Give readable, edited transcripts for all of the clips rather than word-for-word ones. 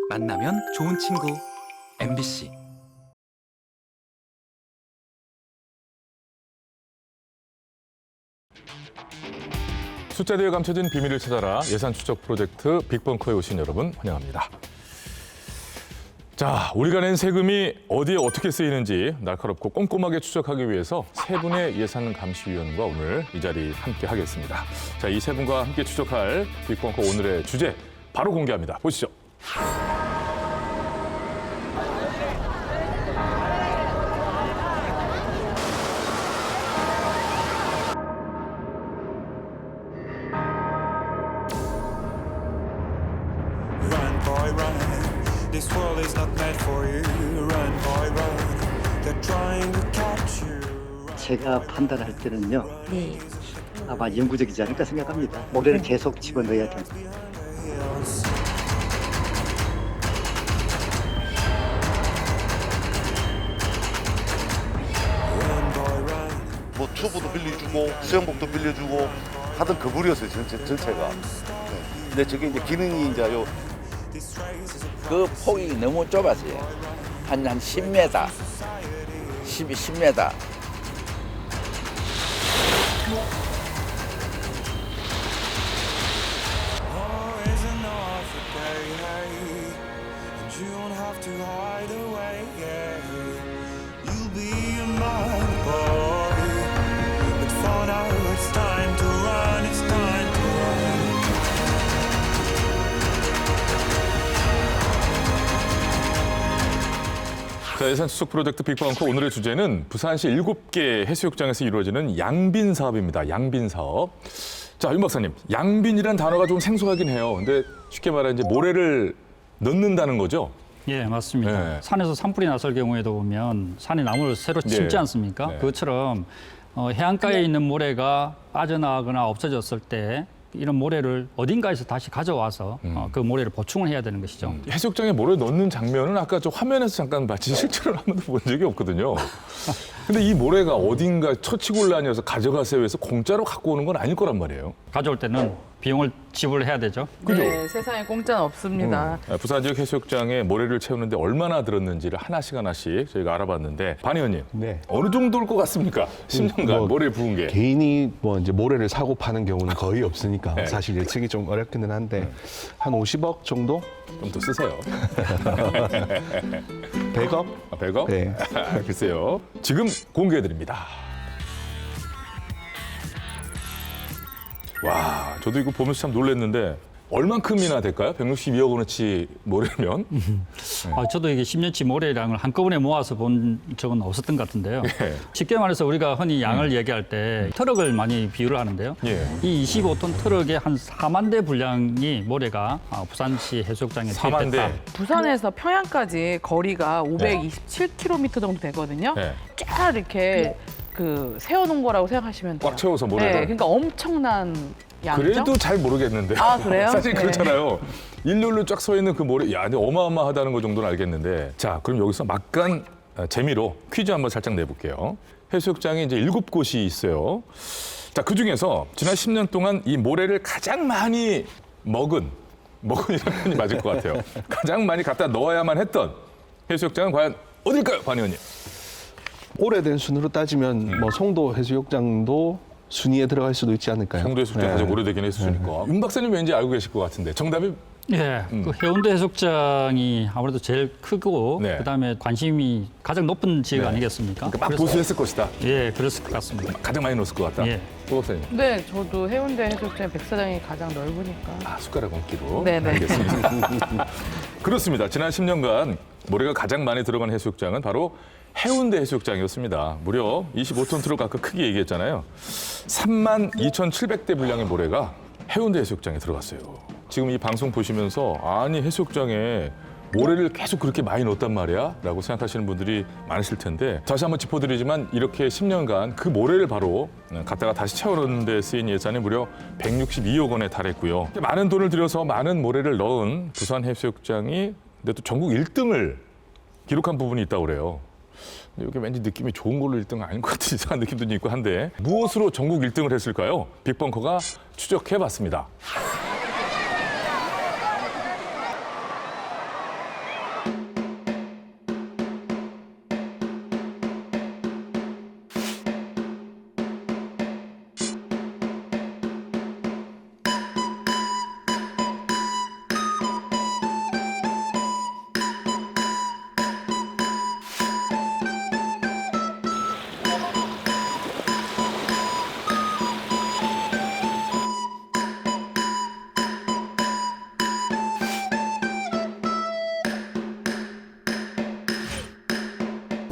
만나면 좋은 친구 MBC. 숫자 뒤에 감춰진 비밀을 찾아라 예산 추적 프로젝트 빅벙커에 오신 여러분 환영합니다. 자, 우리가 낸 세금이 어디에 어떻게 쓰이는지 날카롭고 꼼꼼하게 추적하기 위해서 세 분의 예산감시위원과 오늘 이 자리 함께 하겠습니다. 자, 이 세 분과 함께 추적할 빅벙커 오늘의 주제 바로 공개합니다. 보시죠. Run, boy, run. This world is not meant for you. Run, boy, run. They're trying to catch you. 제가 판단할 때는요. 네. 아마 영구적이지 않을까 생각합니다. 올해는 계속 집어넣어야 됩니다. Run, boy, run. 뭐 튜브도 빌려주고 수영복도 빌려주고 하던 그 물이었어요 전체가. 네. 근데 저게 이제 기능이 이제 요 그 폭이 너무 좁았어요. 한 10m, 10m. Oh, isn't off a day, hey. And you don't have to hide away, yeah. You'll be my boy. But for now, it's time to run. It's time to run. 자, 예산 추적 프로젝트 빅벙커 오늘의 주제는 부산시 7개 해수욕장에서 이루어지는 양빈 사업입니다. 양빈 사업. 자, 윤 박사님, 양빈이란 단어가 좀 생소하긴 해요. 근데 쉽게 말해 이제 모래를 넣는다는 거죠? 예, 맞습니다. 네. 산에서 산불이 났을 경우에도 보면 산에 나무를 새로 심지 네. 않습니까? 네. 그것처럼 해안가에 있는 모래가 빠져나가거나 없어졌을 때 이런 모래를 어딘가에서 다시 가져와서 그 모래를 보충을 해야 되는 것이죠. 해수욕장에 모래 넣는 장면은 아까 저 화면에서 잠깐 봤지 실제로는 한 번도 본 적이 없거든요. 근데 이 모래가 어딘가 처치곤란이어서 가져가세요 해서 공짜로 갖고 오는 건 아닐 거란 말이에요. 가져올 때는 비용을 지불해야 되죠. 그죠? 네, 세상에 공짜는 없습니다. 부산 지역 해수욕장에 모래를 채우는데 얼마나 들었는지를 하나씩 저희가 알아봤는데 반 의원님, 네. 어느 정도일 것 같습니까? 10년간 모래를 부은 게. 개인이 뭐 이제 모래를 사고 파는 경우는 거의 없으니까 네. 사실 예측이 좀 어렵기는 한데 한 50억 정도? 좀 더 쓰세요. 100억? 100억? 네. 글쎄요. 지금 공개해드립니다. 와, 저도 이거 보면서 참 놀랐는데 얼만큼이나 될까요? 162억 원어치 모래면? 저도 이게 10년치 모래량을 한꺼번에 모아서 본 적은 없었던 것 같은데요. 예. 쉽게 말해서 우리가 흔히 양을 얘기할 때 트럭을 많이 비유를 하는데요. 예. 이 25톤 트럭에 한 4만 대 분량이 모래가 부산시 해수욕장에 4만 투입됐다. 대. 부산에서 평양까지 거리가 527km 정도 되거든요. 네. 쫙 이렇게 그 세워놓은 거라고 생각하시면 돼요. 꽉 채워서 네, 모래를. 그러니까 엄청난 양이죠. 그래도 잘 모르겠는데. 아, 그래요? 사실 네. 그렇잖아요. 일렬로 쫙 서 있는 그 모래, 야, 근데 어마어마하다는 거 정도는 알겠는데. 자, 그럼 여기서 막간 재미로 퀴즈 한번 살짝 내볼게요. 해수욕장에 이제 7곳이 있어요. 자, 그 중에서 지난 10년 동안 이 모래를 가장 많이 먹은이라는 표현이 맞을 것 같아요. 가장 많이 갖다 넣어야만 했던 해수욕장은 과연 어딜까요, 반 의원님? 오래된 순으로 따지면 뭐 송도 해수욕장도 순위에 들어갈 수도 있지 않을까요? 송도 해수욕장 네. 가장 오래되긴 했으니까. 윤 박사님 왠지 알고 계실 것 같은데 정답이 예, 그 해운대 해수욕장이 아무래도 제일 크고 네. 그다음에 관심이 가장 높은 지역 네. 아니겠습니까? 막 보수했을 것이다. 예, 그랬을 것 같습니다. 가장 많이 넣었을 것 같다. 예. 오 박사님. 네, 저도 해운대 해수욕장 백사장이 가장 넓으니까. 아, 숟가락 얹기로. 네네. 알겠습니다. 그렇습니다. 지난 10년간 모래가 가장 많이 들어간 해수욕장은 바로 해운대 해수욕장이었습니다. 무려 25톤 트럭 아까 크게 얘기했잖아요. 32,700대 분량의 모래가 해운대 해수욕장에 들어갔어요. 지금 이 방송 보시면서 아니 해수욕장에 모래를 계속 그렇게 많이 넣었단 말이야? 라고 생각하시는 분들이 많으실 텐데 다시 한번 짚어드리지만 이렇게 10년간 그 모래를 바로 갖다가 다시 채워넣는 데 쓰인 예산이 무려 162억 원에 달했고요. 많은 돈을 들여서 많은 모래를 넣은 부산 해수욕장이 근데 또 전국 1등을 기록한 부분이 있다고 그래요. 근데 이게 왠지 느낌이 좋은 걸로 1등 아닌 것 같은 이상한 느낌도 있고 한데 무엇으로 전국 1등을 했을까요? 빅벙커가 추적해봤습니다.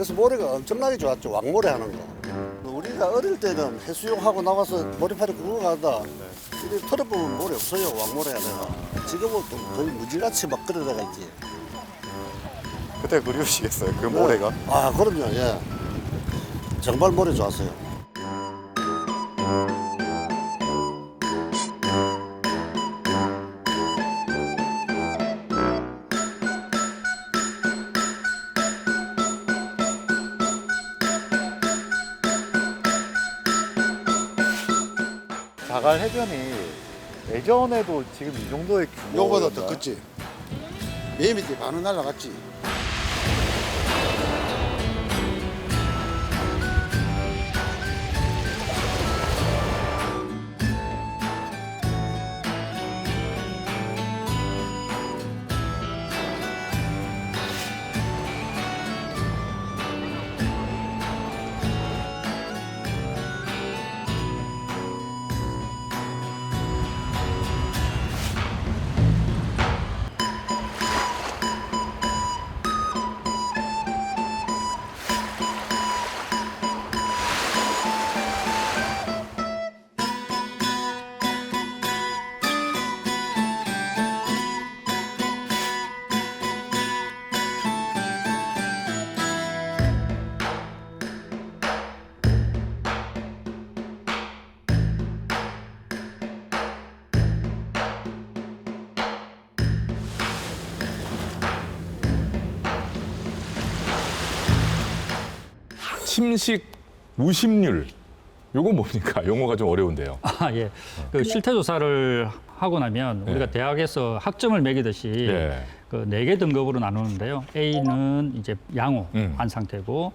그래서 모래가 엄청나게 좋았죠. 왕모래 하는 거. 우리가 어릴 때는 해수욕하고 나와서 모래파리 구워 가다 이렇게 털어보면 모래 없어요. 왕모래 하다가. 지금은 또 거의 무지같이 막 끌어다가 있지. 그때 그리우시겠어요, 그 모래가? 아, 그럼요. 예. 정말 모래 좋았어요. 자갈 해변이 예전에도 지금 이 정도의 요거보다 규모였나요? 더 컸지. 매미 때 반은 날라갔지. 침식 무심률. 요건 뭡니까? 용어가 좀 어려운데요. 아, 예. 그 실태 조사를 하고 나면 우리가 대학에서 학점을 매기듯이 예. 그 4개 등급으로 나누는데요. A는 이제 양호한 상태고,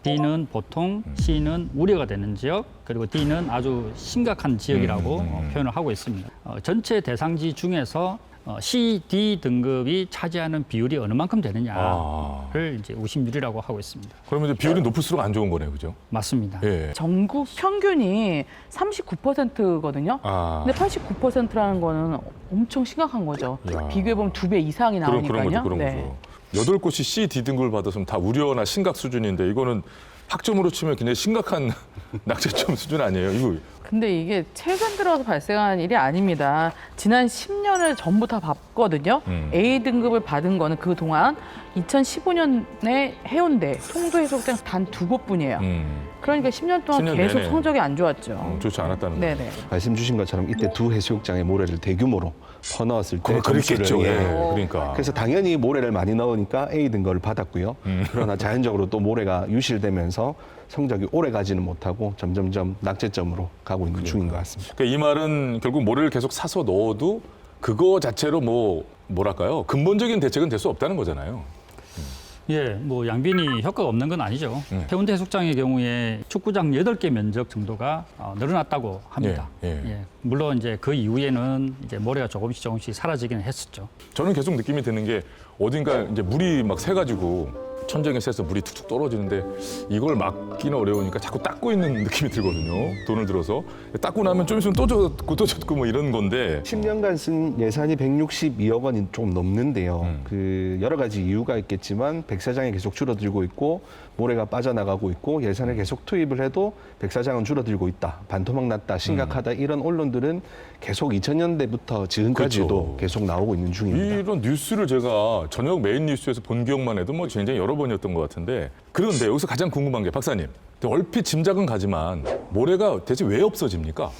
B는 보통, C는 우려가 되는 지역, 그리고 D는 아주 심각한 지역이라고 표현을 하고 있습니다. 전체 대상지 중에서 C, D 등급이 차지하는 비율이 어느 만큼 되느냐를 이제 우심률이라고 하고 있습니다. 그러면 이제 비율이 높을수록 안 좋은 거네요, 그죠? 맞습니다. 예. 전국 평균이 39%거든요. 아. 근데 89%라는 거는 엄청 심각한 거죠. 야. 비교해보면 2배 이상이 그런 나오니까요. 거죠. 네. 8곳이 C, D 등급을 받았으면 다 우려나 심각 수준인데 이거는 학점으로 치면 굉장히 심각한 낙제점 수준 아니에요? 이거 근데 이게 최근 들어서 발생한 일이 아닙니다. 지난 10년을 전부 다 봤거든요. A 등급을 받은 거는 그동안 2015년에 해운대, 송도해수욕장 단 2곳뿐이에요. 그러니까 10년 동안 10년 계속 내내. 성적이 안 좋았죠. 좋지 않았다는 거예요. 네네. 말씀 주신 것처럼 이때 두 해수욕장의 모래를 대규모로 퍼넣었을 때 그랬겠죠. 점수를, 예. 예. 그러니까. 그래서 당연히 모래를 많이 넣으니까 A 등급을 받았고요. 그러나 자연적으로 또 모래가 유실되면서 성적이 오래 가지는 못하고 점점점 낙제점으로 가고 있는 중인 것 같습니다. 그러니까 이 말은 결국 모래를 계속 사서 넣어도 그거 자체로 뭐랄까요? 근본적인 대책은 될 수 없다는 거잖아요. 예, 뭐 양빈이 효과가 없는 건 아니죠. 해운대 해수욕장의 경우에 축구장 8개 면적 정도가 늘어났다고 합니다. 예. 물론 이제 그 이후에는 이제 모래가 조금씩 사라지기는 했었죠. 저는 계속 느낌이 드는 게 어딘가 이제 물이 막 새가지고 천정에 새서 물이 툭툭 떨어지는데 이걸 막기는 어려우니까 자꾸 닦고 있는 느낌이 들거든요. 돈을 들어서 닦고 나면 좀 있으면 또 젖고 뭐 이런 건데 10년간 쓴 예산이 162억 원이 좀 넘는데요. 그 여러 가지 이유가 있겠지만 백사장이 계속 줄어들고 있고 모래가 빠져나가고 있고 예산을 계속 투입을 해도 백사장은 줄어들고 있다. 반토막 났다. 심각하다. 이런 언론들은 계속 2000년대부터 지금까지도 그렇죠. 계속 나오고 있는 중입니다. 이런 뉴스를 제가 저녁 메인 뉴스에서 본 기억만 해도 뭐 굉장히 여러 번이었던 것 같은데 그런데 여기서 가장 궁금한 게 박사님 얼핏 짐작은 가지만 모래가 대체 왜 없어집니까?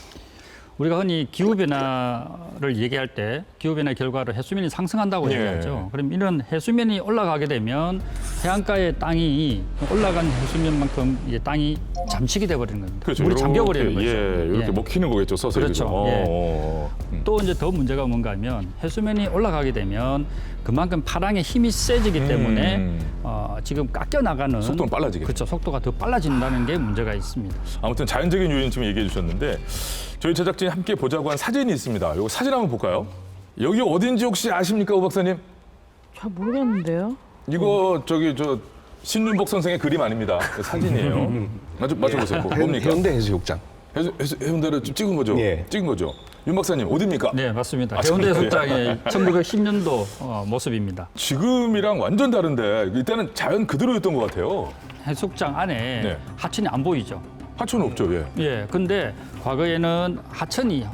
우리가 흔히 기후변화를 얘기할 때 기후변화 결과로 해수면이 상승한다고 예. 얘기하죠. 그럼 이런 해수면이 올라가게 되면 해안가의 땅이 올라간 해수면만큼 이제 땅이 잠식이 돼버리는 겁니다. 그렇죠. 물이 잠겨버리는 거죠. 이렇게 예. 먹히는 거겠죠. 서서 그렇죠. 예. 음. 또 이제 더 문제가 뭔가 하면 해수면이 올라가게 되면 그만큼 파랑의 힘이 세지기 때문에 지금 깎여 나가는 속도는 빨라지겠죠. 그렇죠. 속도가 더 빨라진다는 게 문제가 있습니다. 아무튼 자연적인 요인 지금 얘기해 주셨는데 저희 제작진이 함께 보자고 한 사진이 있습니다. 이거 사진 한번 볼까요? 여기 어딘지 혹시 아십니까, 오 박사님? 잘 모르겠는데요. 이거 저 신윤복 선생의 그림 아닙니다. 그 사진이에요. 맞춰보세요. 뭡니까? 해운대 해수욕장. 해운대를 좀 찍은 거죠? 예. 찍은 거죠. 윤 박사님 어디입니까? 네, 맞습니다. 아, 해운대 정말요? 해수욕장의 1910년도 모습입니다. 지금이랑 완전 다른데 이때는 자연 그대로였던 것 같아요. 해수욕장 안에 네. 하천이 안 보이죠. 하천은 없죠. 예. 예, 근데 과거에는 하천이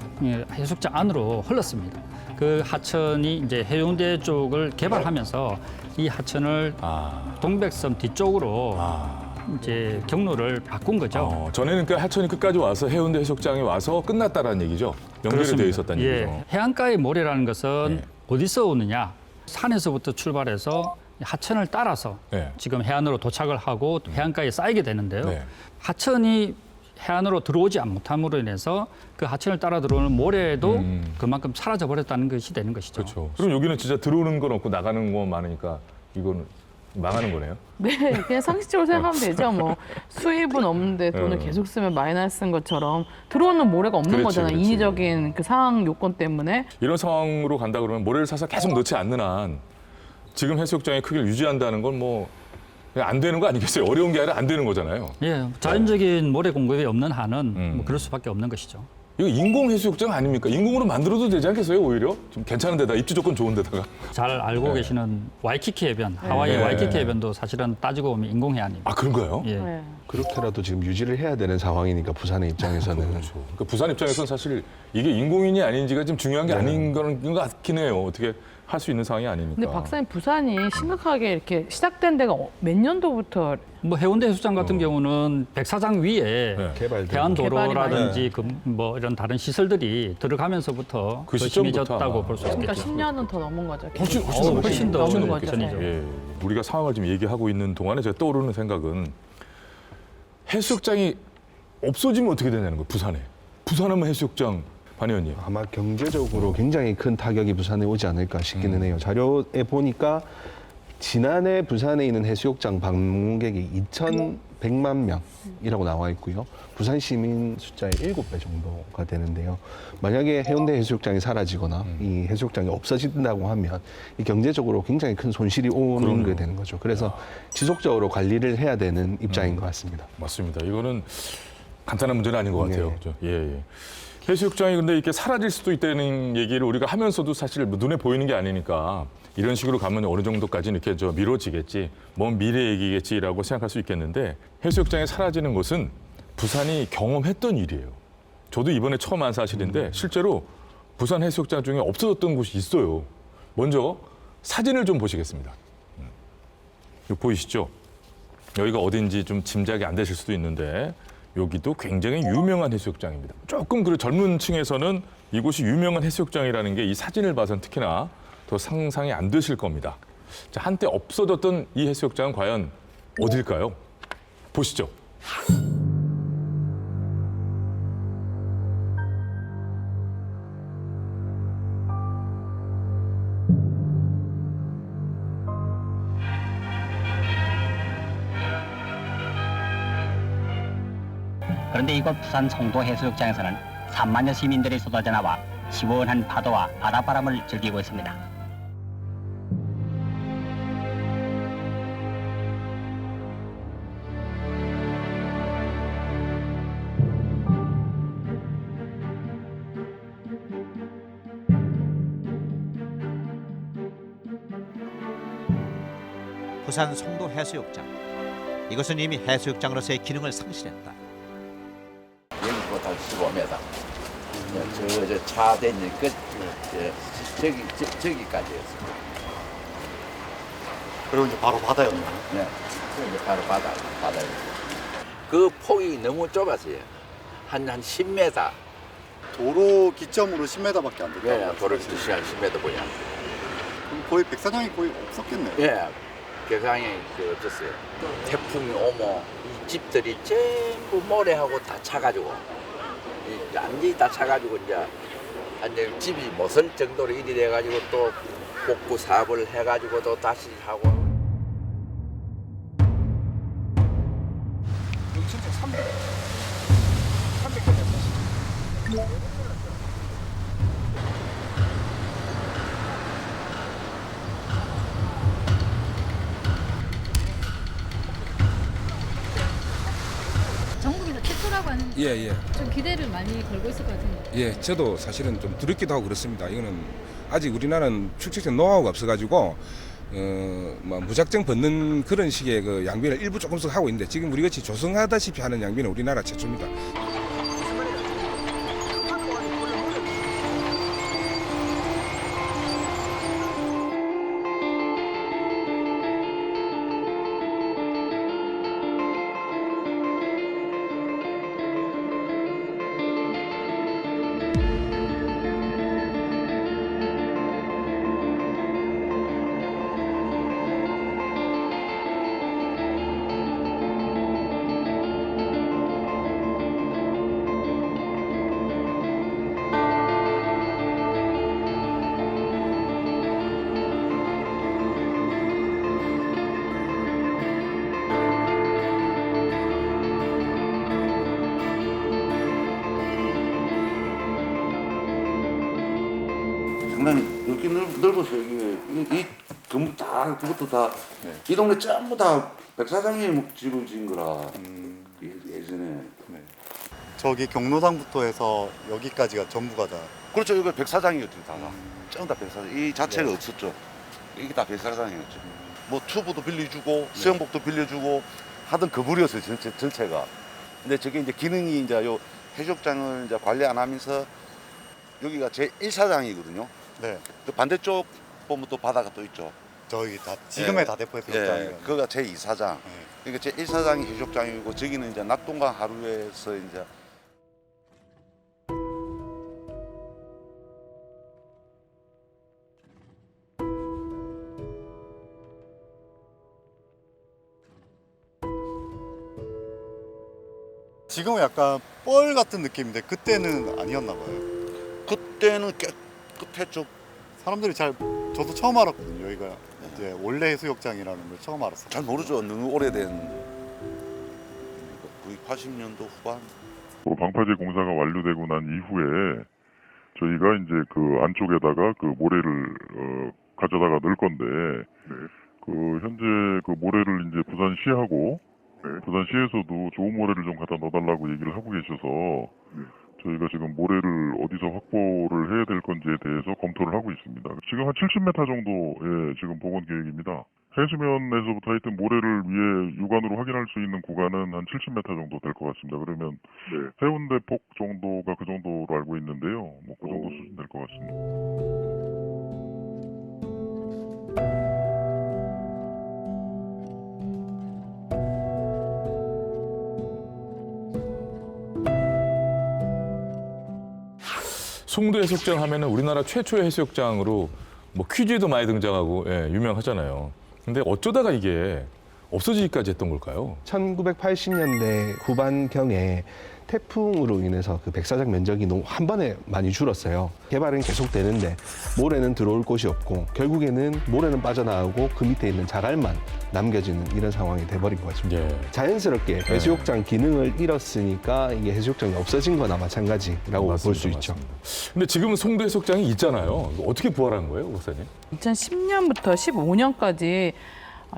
해수욕장 안으로 흘렀습니다. 그 하천이 이제 해운대 쪽을 개발하면서 이 하천을 동백섬 뒤쪽으로 이제 경로를 바꾼 거죠. 전에는 그 하천이 끝까지 와서 해운대 해수욕장에 와서 끝났다라는 얘기죠. 연결이 되어 있었다는 예, 얘기죠. 해안가의 모래라는 것은 예. 어디서 오느냐? 산에서부터 출발해서 하천을 따라서 네. 지금 해안으로 도착을 하고 해안가에 쌓이게 되는데요. 네. 하천이 해안으로 들어오지 못함으로 인해서 그 하천을 따라 들어오는 모래도 그만큼 사라져 버렸다는 것이 되는 것이죠. 그렇죠. 그럼 여기는 진짜 들어오는 건 없고 나가는 거 많으니까 이거는 망하는 거네요. 네, 그냥 상식적으로 생각하면 되죠. 뭐 수입은 없는데 돈을 네. 계속 쓰면 마이너스 쓴 것처럼 들어오는 모래가 없는 그렇지, 거잖아요. 그렇지. 인위적인 그 상황 요건 때문에. 이런 상황으로 간다 그러면 모래를 사서 계속 넣지 않는 한 지금 해수욕장의 크기를 유지한다는 건 뭐 안 되는 거 아니겠어요? 어려운 게 아니라 안 되는 거잖아요. 예, 자연적인 모래 공급이 없는 한은 뭐 그럴 수밖에 없는 것이죠. 이거 인공 해수욕장 아닙니까? 인공으로 만들어도 되지 않겠어요? 오히려 좀 괜찮은 데다 입지 조건 좋은 데다가. 잘 알고 네. 계시는 와이키키 해변, 하와이 네. 와이키키 해변도 사실은 따지고 보면 인공해안입니다. 아 그런가요? 예. 네. 그렇게라도 지금 유지를 해야 되는 상황이니까 부산의 입장에서는 그렇죠. 그러니까 부산 입장에서는 사실 이게 인공인이 아닌지가 지금 중요한 게 아닌 것 같긴 해요. 어떻게 할 수 있는 상황이 아니니까. 근데 박사님 부산이 심각하게 이렇게 시작된 데가 몇 년도부터 뭐 해운대 해수욕장 같은 경우는 백사장 위에 네. 개발되고 해안도로라든지 그 뭐 이런 다른 시설들이 들어가면서부터 그 더 시점부터 심해졌다고 아마. 볼 수 그러니까 있겠죠. 10년은 더 넘은 거죠. 훨씬 더 넘은 넘은 거죠. 거죠. 네. 예, 우리가 상황을 지금 얘기하고 있는 동안에 제가 떠오르는 생각은 해수욕장이 없어지면 어떻게 되냐는 거예요. 부산에. 부산하면 해수욕장. 반 의원님. 아마 경제적으로 굉장히 큰 타격이 부산에 오지 않을까 싶기는 해요. 자료에 보니까 지난해 부산에 있는 해수욕장 방문객이 2,100만 명이라고 나와 있고요. 부산 시민 숫자의 7배 정도가 되는데요. 만약에 해운대 해수욕장이 사라지거나 이 해수욕장이 없어진다고 하면 이 경제적으로 굉장히 큰 손실이 오는 게 되는 거죠. 그래서 지속적으로 관리를 해야 되는 입장인 것 같습니다. 맞습니다. 이거는 간단한 문제는 아닌 것 같아요. 네. 그죠? 예. 해수욕장이 근데 이렇게 사라질 수도 있다는 얘기를 우리가 하면서도 사실 눈에 보이는 게 아니니까 이런 식으로 가면 어느 정도까지는 이렇게 미뤄지겠지, 먼 미래 얘기겠지라고 생각할 수 있겠는데 해수욕장이 사라지는 것은 부산이 경험했던 일이에요. 저도 이번에 처음 한 사실인데 실제로 부산 해수욕장 중에 없어졌던 곳이 있어요. 먼저 사진을 좀 보시겠습니다. 이거 보이시죠? 여기가 어딘지 좀 짐작이 안 되실 수도 있는데 여기도 굉장히 유명한 해수욕장입니다. 조금 그 젊은 층에서는 이곳이 유명한 해수욕장이라는 게 이 사진을 봐서는 특히나 더 상상이 안 되실 겁니다. 자, 한때 없어졌던 이 해수욕장은 과연 어딜까요? 보시죠. 그런데 이곳 부산 송도 해수욕장에서는 3만여 시민들이 쏟아져 나와 시원한 파도와 바닷바람을 즐기고 있습니다. 부산 송도 해수욕장. 이것은 이미 해수욕장으로서의 기능을 상실했다. 여기부터 15m. 저 차대 있는 끝 저기까지였어. 그리고 이제 바로 바다였나? 네. 이제 바로 바다에. 그 폭이 너무 좁았어요. 한 10m. 도로 기점으로 10m밖에 안 됐다. 예, 도로 시간 10m 보냐. 그럼 거의 백사장이 거의 없었겠네요. 예, 개강이 없었어요. 태풍이 오면 이 집들이 전부 모래하고 다 차가지고, 완전히 다 차가지고 이제 완전 집이 못 설 정도로 일이 돼가지고 또 복구 사업을 해가지고 또 다시 하고. 여기 진짜 300km. 전국에서 최초라고 하는데 예. 좀 기대를 많이 걸고 있을 것 같은데. 예, 저도 사실은 좀 두렵기도 하고 그렇습니다. 이거는 아직 우리나라는 축제적 노하우가 없어가지고 무작정 벗는 그런 식의 그 양비를 일부 조금씩 하고 있는데 지금 우리 같이 조성하다시피 하는 양비는 우리나라 최초입니다. 상당히 여기 넓어서 이 건물 다 그것도 다 이 동네 전부 다 백사장님 집을 지은 거라 예전에. 저기 경로당부터 해서 여기까지가 전부가 다. 그렇죠. 이거 백사장이었죠 다. 전부 다 백사장. 이 자체가 없었죠. 이게 다 백사장이었죠. 뭐 튜브도 빌려주고 수영복도 빌려주고 하던 그 부리였어요 전체가. 근데 저게 이제 기능이 이제 요 해수욕장을 이제 관리 안 하면서 여기가 제 1사장이거든요. 네. 그 반대쪽 보면 또 바다가 또 있죠. 저기 다 지금의 다대포 해수욕장이요. 그거가 제 2사장. 그러니까 제 1사장이 해수욕장이고 저기는 이제 낙동강 하루에서 이제 지금은 약간 뻘 같은 느낌인데 그때는 아니었나 봐요. 그때는 깨끗했죠. 사람들이 잘 저도 처음 알았거든요. 여기가 이제 원래 해수욕장이라는 걸 처음 알았어요. 잘 모르죠. 너무 오래된 거의 80년도 후반. 방파제 공사가 완료되고 난 이후에 저희가 이제 그 안쪽에다가 그 모래를 가져다가 넣을 건데 그 현재 그 모래를 이제 부산시하고 부산시에서도 좋은 모래를 좀 갖다 넣어달라고 얘기를 하고 계셔서 저희가 지금 모래를 어디서 확보를 해야 될 건지에 대해서 검토를 하고 있습니다. 지금 한 70m 정도의 지금 복원 계획입니다. 해수면에서부터 하여튼 모래를 위에 육안으로 확인할 수 있는 구간은 한 70m 정도 될 것 같습니다. 그러면 해운대 폭 정도가 그 정도로 알고 있는데요. 뭐 그 정도 수준 될 것 같습니다. 송도 해수욕장 하면은 우리나라 최초의 해수욕장으로 뭐 퀴즈에도 많이 등장하고 유명하잖아요. 근데 어쩌다가 이게 없어지기까지 했던 걸까요? 1980년대 후반경에 태풍으로 인해서 그 백사장 면적이 한 번에 많이 줄었어요. 개발은 계속되는데 모래는 들어올 곳이 없고 결국에는 모래는 빠져나가고 그 밑에 있는 자갈만 남겨지는 이런 상황이 돼버린 거죠. 자연스럽게 해수욕장 기능을 잃었으니까 이게 해수욕장이 없어진 거나 마찬가지라고 볼 수 있죠. 근데 지금 송도 해수욕장이 있잖아요. 어떻게 부활한 거예요, 박사님? 2010년부터 15년까지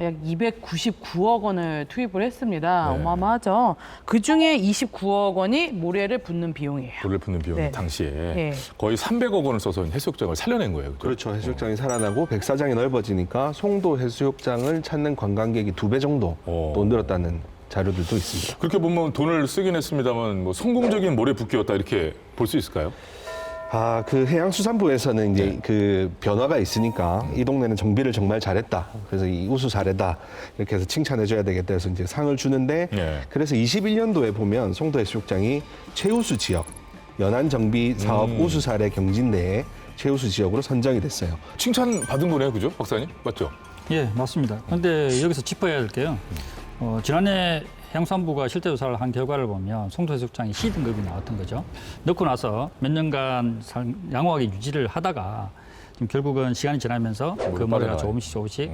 약 299억 원을 투입을 했습니다. 어마어마하죠. 그중에 29억 원이 모래를 붓는 비용이에요. 모래를 붓는 비용이 네. 당시에 거의 300억 원을 써서 해수욕장을 살려낸 거예요. 그렇죠. 해수욕장이 살아나고 백사장이 넓어지니까 송도 해수욕장을 찾는 관광객이 2배 정도 또 늘었다는 자료들도 있습니다. 그렇게 보면 돈을 쓰긴 했습니다만 뭐 성공적인 모래 붓기였다 이렇게 볼 수 있을까요? 그 해양수산부에서는 이제 그 변화가 있으니까 이 동네는 정비를 정말 잘했다. 그래서 이 우수 사례다. 이렇게 해서 칭찬해줘야 되겠다 해서 이제 상을 주는데 그래서 21년도에 보면 송도 해수욕장이 최우수 지역, 연안 정비 사업 우수 사례 경진대회 최우수 지역으로 선정이 됐어요. 칭찬 받은 거네요, 그죠, 박사님? 맞죠? 예, 맞습니다. 그런데 여기서 짚어야 할 게요. 지난해 해양수산부가 실태 조사를 한 결과를 보면 송도 해수욕장이 C등급이 나왔던 거죠. 넣고 나서 몇 년간 양호하게 유지를 하다가 지금 결국은 시간이 지나면서 그 모래가 조금씩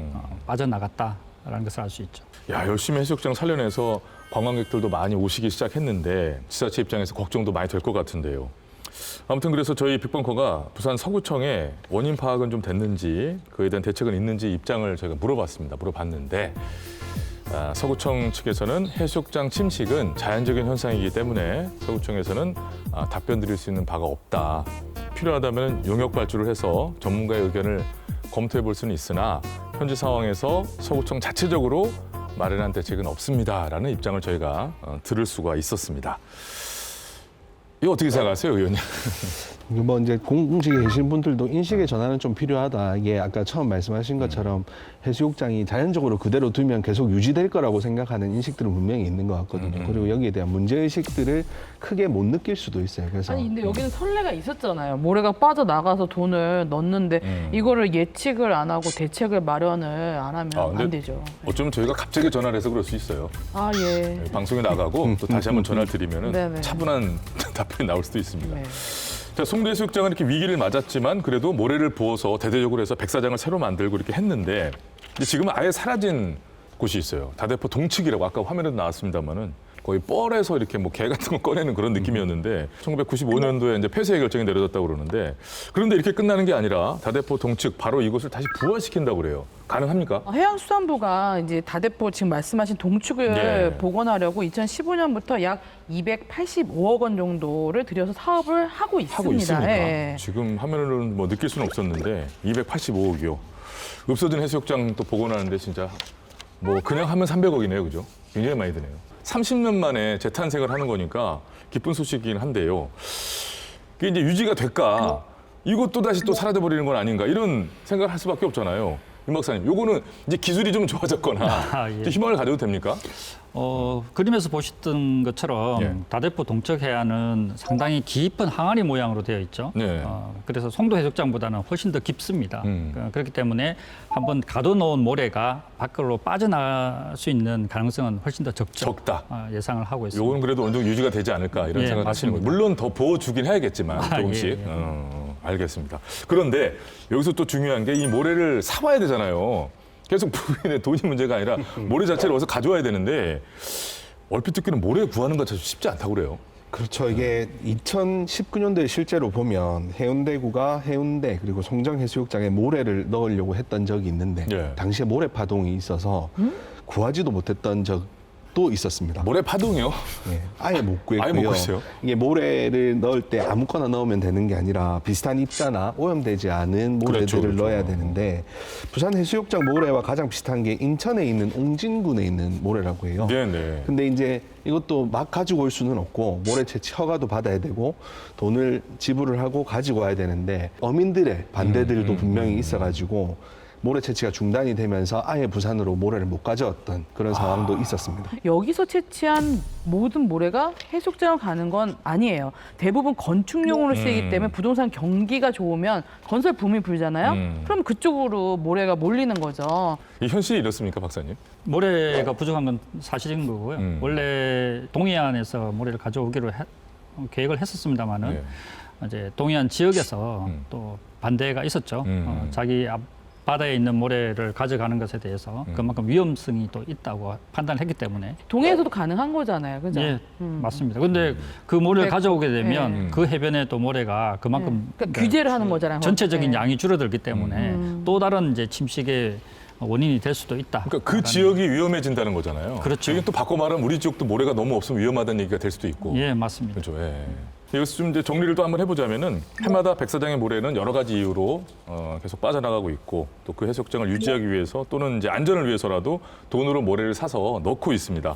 빠져나갔다라는 것을 알 수 있죠. 야, 열심히 해수욕장 살려내서 관광객들도 많이 오시기 시작했는데 지자체 입장에서 걱정도 많이 될 것 같은데요. 아무튼 그래서 저희 빅벙커가 부산 서구청에 원인 파악은 좀 됐는지 그에 대한 대책은 있는지 입장을 저희가 물어봤는데 서구청 측에서는 해수욕장 침식은 자연적인 현상이기 때문에 서구청에서는 답변 드릴 수 있는 바가 없다. 필요하다면 용역 발주를 해서 전문가의 의견을 검토해 볼 수는 있으나 현재 상황에서 서구청 자체적으로 마련한 대책은 없습니다라는 입장을 저희가 들을 수가 있었습니다. 이거 어떻게 생각하세요, 의원님? 뭐 이제 공직에 계신 분들도 인식의 전환은 좀 필요하다. 이게 아까 처음 말씀하신 것처럼 해수욕장이 자연적으로 그대로 두면 계속 유지될 거라고 생각하는 인식들은 분명히 있는 것 같거든요. 그리고 여기에 대한 문제의식들을 크게 못 느낄 수도 있어요. 그래서 아니 근데 여기는 선례가 있었잖아요. 모래가 빠져나가서 돈을 넣는데 이거를 예측을 안 하고 대책을 마련을 안 하면 안 되죠. 어쩌면 저희가 갑자기 전화를 해서 그럴 수 있어요. 아 예. 방송에 나가고 또 다시 한번 전화를 드리면 네네. 차분한 답변이 나올 수도 있습니다. 네. 자, 송도 해수욕장은 이렇게 위기를 맞았지만 그래도 모래를 부어서 대대적으로 해서 백사장을 새로 만들고 이렇게 했는데 근데 지금은 아예 사라진 곳이 있어요. 다대포 동측이라고 아까 화면에도 나왔습니다만은 거의 뻘에서 이렇게 뭐 개 같은 거 꺼내는 그런 느낌이었는데 1995년도에 이제 폐쇄 결정이 내려졌다고 그러는데 그런데 이렇게 끝나는 게 아니라 다대포 동측 바로 이곳을 다시 부활시킨다고 그래요. 가능합니까? 해양수산부가 이제 다대포 지금 말씀하신 동축을 네. 복원하려고 2015년부터 약 285억 원 정도를 들여서 사업을 하고 있습니다. 하고 있습니다. 예. 지금 화면으로는 뭐 느낄 수는 없었는데 285억이요. 없어진 해수욕장 또 복원하는데 진짜 뭐 그냥 하면 300억이네요, 그죠? 굉장히 많이 드네요. 30년 만에 재탄생을 하는 거니까 기쁜 소식이긴 한데요. 그게 이제 유지가 될까? 이것도 다시 또 사라져 버리는 건 아닌가? 이런 생각을 할 수밖에 없잖아요. 임 박사님, 요거는 이제 기술이 좀 좋아졌거나 예. 희망을 가져도 됩니까? 그림에서 보셨던 것처럼 다대포 동쪽 해안은 상당히 깊은 항아리 모양으로 되어 있죠. 네. 그래서 송도 해수욕장보다는 훨씬 더 깊습니다. 그렇기 때문에 한번 가둬놓은 모래가 밖으로 빠져나갈 수 있는 가능성은 훨씬 더 적다. 예상을 하고 있습니다. 요거는 그래도 어느 정도 유지가 되지 않을까 이런 생각을 하시는 거예요. 물론 더 부어주긴 해야겠지만 조금씩. 알겠습니다. 그런데 여기서 또 중요한 게 이 모래를 사와야 되잖아요. 계속 부인의 돈이 문제가 아니라 모래 자체를 어디서 가져와야 되는데 얼핏 듣기는 모래 구하는 것 자체 쉽지 않다고 그래요. 그렇죠. 이게 2019년도에 실제로 보면 해운대구가 해운대 그리고 송정해수욕장에 모래를 넣으려고 했던 적이 있는데 당시에 모래 파동이 있어서 구하지도 못했던 적도 있었습니다. 모래 파동이요? 네, 아예 못 구했고요. 아예 못 구했어요? 이게 모래를 넣을 때 아무거나 넣으면 되는 게 아니라 비슷한 입자나 오염되지 않은 모래들을 그렇죠. 넣어야 되는데 부산 해수욕장 모래와 가장 비슷한 게 인천에 있는 옹진군에 있는 모래라고 해요. 네네. 근데 이제 이것도 막 가지고 올 수는 없고 모래 채취 허가도 받아야 되고 돈을 지불을 하고 가지고 와야 되는데 어민들의 반대들도 분명히 있어가지고 모래 채취가 중단이 되면서 아예 부산으로 모래를 못 가져왔던 그런 상황도 있었습니다. 여기서 채취한 모든 모래가 해수욕장을 가는 건 아니에요. 대부분 건축용으로 쓰이기 때문에 부동산 경기가 좋으면 건설 붐이 불잖아요. 그럼 그쪽으로 모래가 몰리는 거죠. 이 현실이 이렇습니까, 박사님? 모래가 부족한 건 사실인 거고요. 원래 동해안에서 모래를 가져오기로 계획을 했었습니다만은 이제 동해안 지역에서 또 반대가 있었죠. 자기 바다에 있는 모래를 가져가는 것에 대해서 그만큼 위험성이 또 있다고 판단했기 때문에 동해에서도 가능한 거잖아요, 그죠? 예, 맞습니다. 그런데 그 모래를 가져오게 되면 그 해변에 또 모래가 그만큼 그러니까 규제를 하는 거잖아요. 전체적인 양이 줄어들기 때문에 또 다른 이제 침식의 원인이 될 수도 있다. 그러니까 그 지역이 위험해진다는 거잖아요. 그렇죠. 이게 또 바꿔 말하면 우리 지역도 모래가 너무 없으면 위험하다는 얘기가 될 수도 있고. 예, 맞습니다. 그렇죠. 예. 여기서 좀 이제 정리를 또 한번 해보자면은 해마다 백사장의 모래는 여러 가지 이유로 계속 빠져나가고 있고 또 그 해수욕장을 유지하기 위해서 또는 이제 안전을 위해서라도 돈으로 모래를 사서 넣고 있습니다.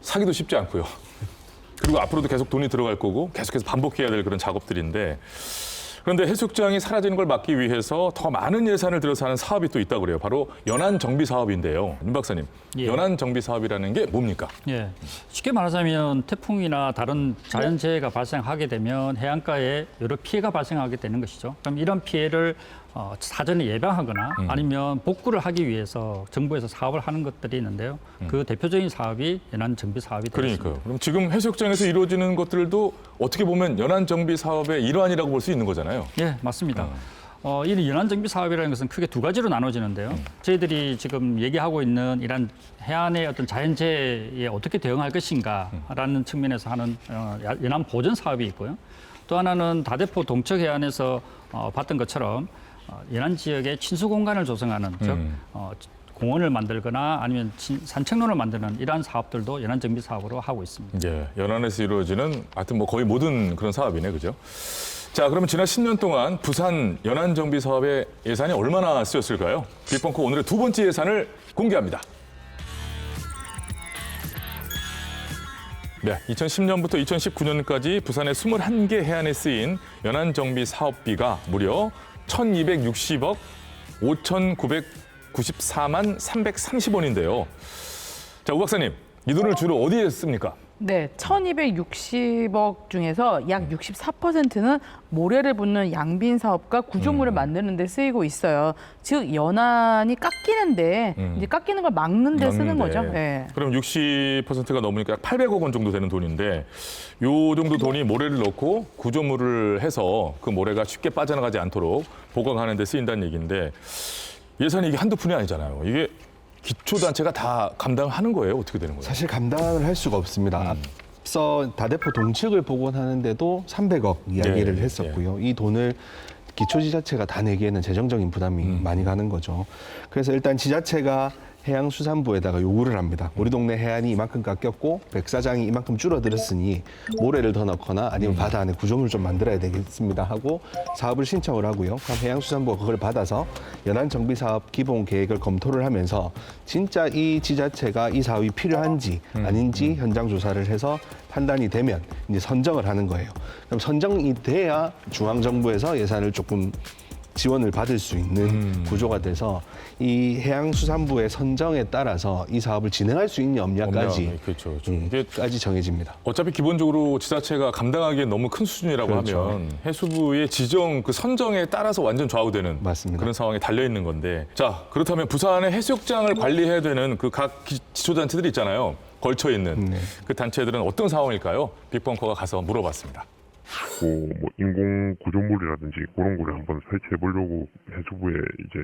사기도 쉽지 않고요. 그리고 앞으로도 계속 돈이 들어갈 거고 계속해서 반복해야 될 그런 작업들인데 그런데 해수욕장이 사라지는 걸 막기 위해서 더 많은 예산을 들여서 하는 사업이 또 있다고 그래요. 바로 연안 정비 사업인데요. 임 박사님, 연안 정비 사업이라는 게 뭡니까? 예, 쉽게 말하자면 태풍이나 다른 자연재해가 발생하게 되면 해안가에 여러 피해가 발생하게 되는 것이죠. 그럼 이런 피해를 사전에 예방하거나 아니면 복구를 하기 위해서 정부에서 사업을 하는 것들이 있는데요. 그 대표적인 사업이 연안 정비 사업이 되겠습니다. 그러니까요. 그럼 지금 해수욕장에서 이루어지는 것들도 어떻게 보면 연안 정비 사업의 일환이라고 볼 수 있는 거잖아요. 예, 맞습니다. 이 연안 정비 사업이라는 것은 크게 두 가지로 나눠지는데요. 저희들이 지금 얘기하고 있는 이런 해안의 어떤 자연재해에 어떻게 대응할 것인가라는 측면에서 하는 연안 보전 사업이 있고요. 또 하나는 다대포 동쪽 해안에서 봤던 것처럼 연안 지역에 친수 공간을 조성하는 즉 공원을 만들거나 아니면 산책로를 만드는 이러한 사업들도 연안 정비 사업으로 하고 있습니다. 예, 연안에서 이루어지는 하여튼 뭐 거의 모든 그런 사업이네, 그죠? 자, 그러면 지난 10년 동안 부산 연안정비 사업의 예산이 얼마나 쓰였을까요? 빅벙커 오늘의 두 번째 예산을 공개합니다. 네, 2010년부터 2019년까지 부산의 21개 해안에 쓰인 연안정비 사업비가 무려 1,260억 5,994만 330원인데요. 자, 우 박사님, 이 돈을 주로 어디에 씁니까? 네, 1,260억 중에서 약 64%는 모래를 붓는 양빈 사업과 구조물을 만드는 데 쓰이고 있어요. 즉 연안이 깎이는데 이제 깎이는 걸 막는 데 쓰는 거죠. 네. 그럼 60%가 넘으니까 약 800억 원 정도 되는 돈인데 요 정도 돈이 모래를 넣고 구조물을 해서 그 모래가 쉽게 빠져나가지 않도록 보강하는 데 쓰인다는 얘기인데 예산이 이게 한두 푼이 아니잖아요. 이게 기초단체가 다 감당하는 거예요? 어떻게 되는 거예요? 사실 감당을 할 수가 없습니다. 앞서 다대포 동측을 복원하는데도 300억 이야기를 네, 했었고요. 이 돈을 기초지자체가 다 내기에는 재정적인 부담이 많이 가는 거죠. 그래서 일단 지자체가 해양수산부에다가 요구를 합니다. 우리 동네 해안이 이만큼 깎였고 백사장이 이만큼 줄어들었으니 모래를 더 넣거나 아니면 바다 안에 구조물을 좀 만들어야 되겠습니다 하고 사업을 신청을 하고요. 그럼 해양수산부가 그걸 받아서 연안정비사업 기본 계획을 검토를 하면서 진짜 이 지자체가 이 사업이 필요한지 아닌지 현장 조사를 해서 판단이 되면 이제 선정을 하는 거예요. 그럼 선정이 돼야 중앙정부에서 예산을 조금 지원을 받을 수 있는 구조가 돼서 이 해양수산부의 선정에 따라서 이 사업을 진행할 수 있냐 없냐까지 그렇죠. 이게까지 정해집니다. 어차피 기본적으로 지자체가 감당하기엔 너무 큰 수준이라고 그렇죠. 하면 해수부의 지정 그 선정에 따라서 완전 좌우되는 맞습니다. 그런 상황에 달려 있는 건데 자 그렇다면 부산의 해수욕장을 관리해야 되는 그 각 기초단체들이 있잖아요. 걸쳐 있는 그 단체들은 어떤 상황일까요? 빅벙커가 가서 물어봤습니다. 뭐 인공 구조물이라든지 그런 거를 한번 설치해 보려고 해수부에 이제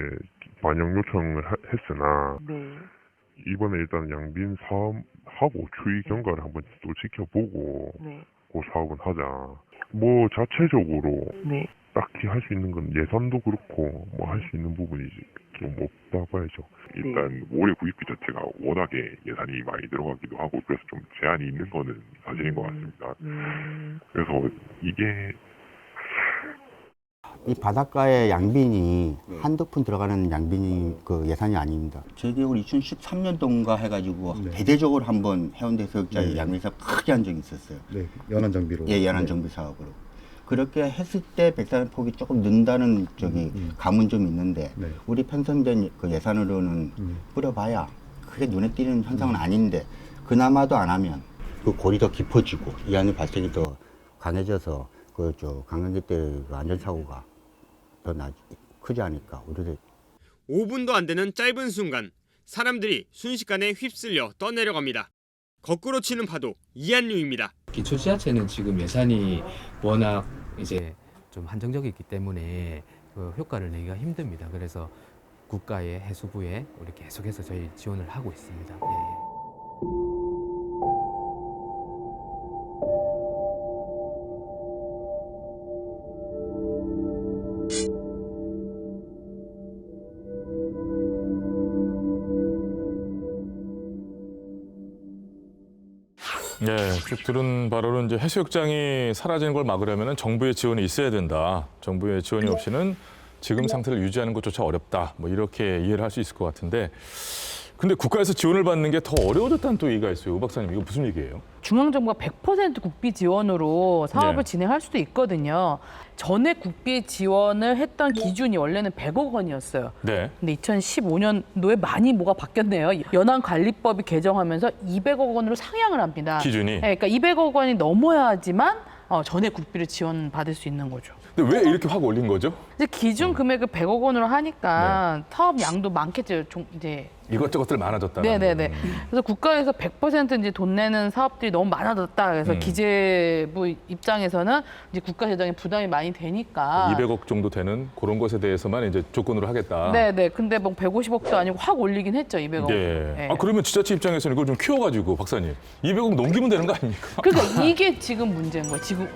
반영 요청을 했으나 이번에 일단 양빈 사업하고 추이 경과를 한번 또 지켜보고 그 사업은 하자. 뭐 자체적으로 딱히 할 수 있는 건 예산도 그렇고 뭐 할 수 있는 부분이 좀 없다 봐야죠. 일단 모래 구입비 자체가 워낙에 예산이 많이 들어가기도 하고 그래서 좀 제한이 있는 거는 사실인 것 같습니다. 그래서 이게 이 바닷가에 양빈이 한두 푼 들어가는 양빈이 그 예산이 아닙니다. 제 기억으로 2013년도인가 해가지고 대대적으로 한번 해운대 해수욕장에 양빈 사업 크게 한 적이 있었어요. 네, 연안 정비로. 예, 연안 정비 사업으로. 그렇게 했을 때 백사장 폭이 조금 는다는 감은 좀 있는데 우리 편성된 그 예산으로는 뿌려봐야 크게 눈에 띄는 현상은 아닌데 그나마도 안 하면 그 골이 더 깊어지고 이 안에 발생이 더 강해져서 그 관광객 때 안전사고가 더 크지 않을까 우려돼. 5분도 안 되는 짧은 순간 사람들이 순식간에 휩쓸려 떠내려갑니다. 거꾸로 치는 파도 이한류입니다. 기초지자체는 지금 예산이 워낙 이제 좀 한정적이기 때문에 그 효과를 내기가 힘듭니다. 그래서 국가의 해수부에 우리 계속해서 저희 지원을 하고 있습니다. 네, 쭉 들은 바로는 이제 해수욕장이 사라지는 걸 막으려면 정부의 지원이 있어야 된다. 정부의 지원이 없이는 지금 상태를 유지하는 것조차 어렵다. 뭐 이렇게 이해를 할 수 있을 것 같은데 근데 국가에서 지원을 받는 게 더 어려워졌다는 또 얘기가 있어요. 우 박사님, 이거 무슨 얘기예요? 중앙정부가 100% 국비 지원으로 사업을 진행할 수도 있거든요. 전에 국비 지원을 했던 기준이 원래는 100억 원이었어요. 네. 근데 2015년도에 많이 뭐가 바뀌었네요. 연안관리법이 개정하면서 200억 원으로 상향을 합니다. 기준이? 네, 그러니까 200억 원이 넘어야지만 전에 국비를 지원받을 수 있는 거죠. 근데 왜 이렇게 확 올린 거죠? 이제 기준 금액을 100억 원으로 하니까 사업 양도 많겠죠. 이제 이것저것들 많아졌다. 네네네. 그래서 국가에서 100% 이제 돈 내는 사업들이 너무 많아졌다. 그래서 기재부 입장에서는 이제 국가 재정에 부담이 많이 되니까 200억 정도 되는 그런 것에 대해서만 이제 조건으로 하겠다. 네네. 근데 뭐 150억도 아니고 확 올리긴 했죠. 200억. 네. 아 그러면 지자체 입장에서는 이걸 좀 키워가지고 박사님 200억 넘기면 되는 거 아닙니까? 그러니까 이게 지금 문제인 거예요. 지금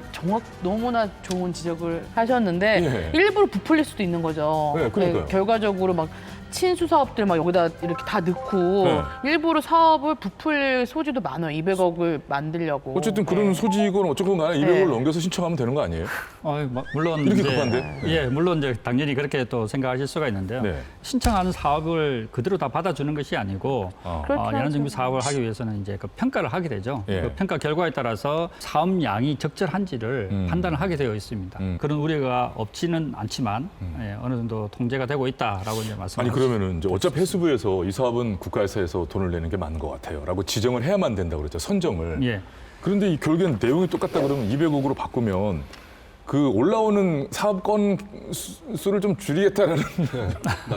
너무나 좋은 지적을 하셨는데 일부러 부풀릴 수도 있는 거죠. 네, 그러니까요. 결과적으로 막 친수 사업들 막 여기다 이렇게 다 넣고 네. 일부러 사업을 부풀릴 소지도 많아요. 200억을 만들려고. 어쨌든 그런 소지건 어쨌건 간에 200억을 네. 넘겨서 신청하면 되는 거 아니에요? 물론 이렇게 이제, 급한데? 예, 물론 이제 당연히 그렇게 또 생각하실 수가 있는데요. 네. 신청하는 사업을 그대로 다 받아주는 것이 아니고 그렇게 연안정비 하죠. 사업을 하기 위해서는 이제 그 평가를 하게 되죠. 예. 그 평가 결과에 따라서 사업량이 적절한지를 판단을 하게 되어 있습니다. 그런 우려가 없지는 않지만 예, 어느 정도 통제가 되고 있다라고 이제 말씀하셨습니다. 아니 그러면은 이제 어차피 해수부에서 이 사업은 국가에서 돈을 내는 게 맞는 것 같아요라고 지정을 해야만 된다고 그랬죠. 선정을. 예. 그런데 이 결국엔 내용이 똑같다 그러면 200억으로 바꾸면 그 올라오는 사업 건 수를 좀 줄이겠다라는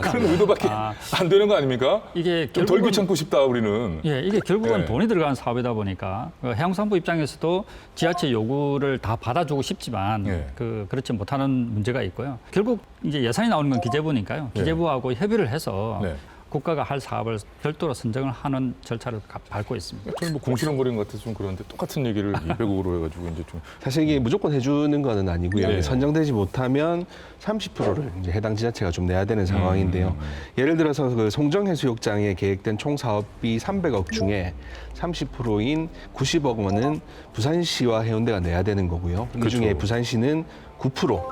그런 의도밖에 안 되는 거 아닙니까? 이게 좀 덜 귀찮고 싶다 우리는. 예, 이게 결국은 네. 돈이 들어가는 사업이다 보니까 그 해양산부 입장에서도 지자체 요구를 다 받아주고 싶지만 네. 그렇지 못하는 문제가 있고요. 결국 이제 예산이 나오는 건 기재부니까요. 네. 기재부하고 협의를 해서 네. 국가가 할 사업을 별도로 선정을 하는 절차를 밟고 있습니다. 저는 뭐 공시렁거리는 것 같아서 좀 그런데 똑같은 얘기를 200억으로 해가지고 이제 좀 사실 이게 무조건 해주는 거는 아니고요. 네. 선정되지 못하면 30%를 이제 해당 지자체가 좀 내야 되는 상황인데요. 예를 들어서 그 송정해수욕장에 계획된 총 사업비 300억 중에 30%인 90억 원은 부산시와 해운대가 내야 되는 거고요. 이 중에 그렇죠. 부산시는 9%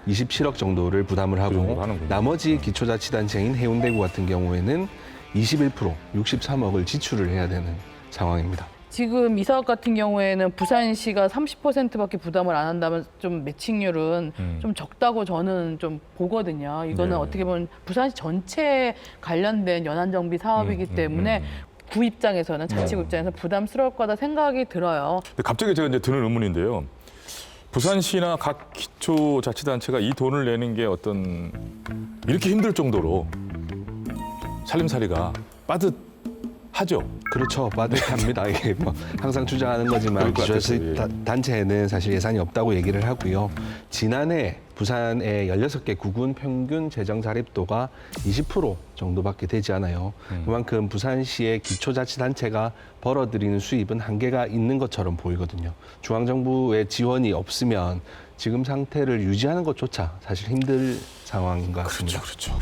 27억 정도를 부담을 하고 나머지 기초자치단체인 해운대구 같은 경우에는 21% 63억을 지출을 해야 되는 상황입니다. 지금 이 사업 같은 경우에는 부산시가 30%밖에 부담을 안 한다면 좀 매칭률은 좀 적다고 저는 좀 보거든요. 이거는 네. 어떻게 보면 부산시 전체 관련된 연안정비 사업이기 때문에 구 입장에서는 자치구 입장에서 부담스러울 거다 생각이 들어요. 근데 갑자기 제가 이제 드는 의문인데요. 부산시나 각 기초자치단체가 이 돈을 내는 게 어떤 이렇게 힘들 정도로 살림살이가 빠듯하죠. 그렇죠. 빠듯합니다. 이게 뭐 항상 주장하는 거지만 기초자치단체에는 사실 예산이 없다고 얘기를 하고요. 지난해 부산의 16개 구군 평균 재정 자립도가 20% 정도밖에 되지 않아요. 그만큼 부산시의 기초자치단체가 벌어들이는 수입은 한계가 있는 것처럼 보이거든요. 중앙정부의 지원이 없으면 지금 상태를 유지하는 것조차 사실 힘들 상황인 것 같습니다. 그렇죠.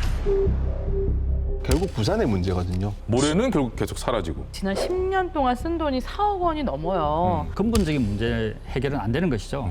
결국 부산의 문제거든요. 모래는 결국 계속 사라지고. 지난 10년 동안 쓴 돈이 4억 원이 넘어요. 근본적인 문제 해결은 안 되는 것이죠.